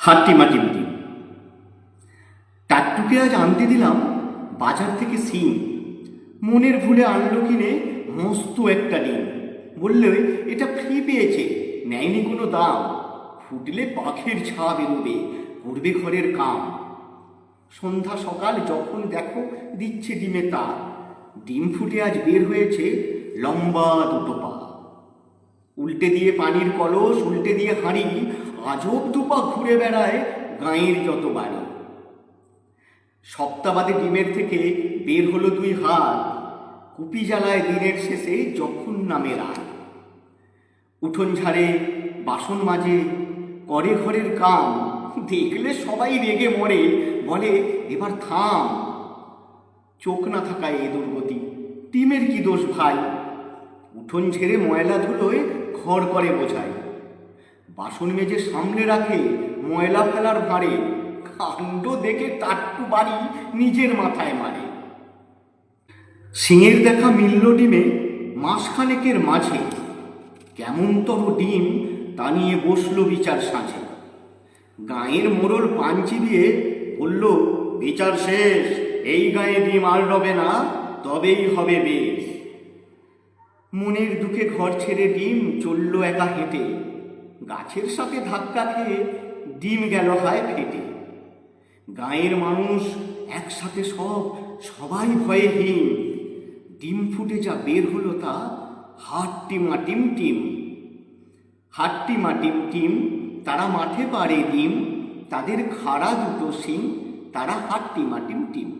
হাট্টিমাটিমটি টাট্টুকে আজ আনতে দিলাম বাজার থেকে সিম। মনের ভুলে আনলো কিনে মস্ত একটা ডিম। বললে এটা ফ্রি পেয়েছে, নেয়নি কোনো দাম। ফুটলে পাখির ছা বেরোবে, করবে ঘরের কাম। সন্ধ্যা সকাল যখন দেখো দিচ্ছে ডিমে তা। ডিম ফুটে আজ বের হয়েছে লম্বা দুটো পা। উল্টে দিয়ে পানির কলস, উল্টে দিয়ে হাঁড়ি, আজব দুপা ঘুরে বেড়ায় গাঁয়ের যত বাড়ি। সপ্তাহবাদে ডিমের থেকে বের হলো দুই হাত, কুপি জ্বালায় দিনের শেষে যখন নামে রাত। উঠোন ঝাড়ে, বাসন মাজে, করে ঘরের কাম। দেখলে সবাই রেগে মরে, বলে এবার থাম। চোখ না থাকায় এ দুর্গতি, ডিমের কি দোষ ভাই? উঠোন ঝেড়ে ময়লা ধুলোয় ঘর করে বোঝায়, বাসন মেজে সামলে রাখে ময়লা ফেলার ভাঁড়ে। কাণ্ড দেখে টাট্টু বাড়ি নিজের মাথায় মারে। সিংয়ের দেখা মিলল ডিমে মাসখানেকের মাঝে। কেমনতর ডিম তা নিয়ে বসল বিচার সাঁঝে। গাঁয়ের মোড়ল পান চিবিয়ে বলল, বিচার শেষ, এই গায়ে ডিম আর রবে না, তবেই হবে বেশ। মনের দুঃখে ঘর ছেড়ে ডিম চলল একা হেঁটে। গাছের সাথে ধাক্কা খেয়ে ডিম গেল হায় ফেটে। গাঁয়ের মানুষ একসাথে সবাই ভয়ে হীন। ডিম ফুটে যা বের হলো তা হাট্টিমাটিম টিম। হাট্টিমাটিম টিম, তারা মাঠে পাড়ে ডিম। তাদের খাড়া দুটো শিং, তারা হাট্টিমাটিম টিম।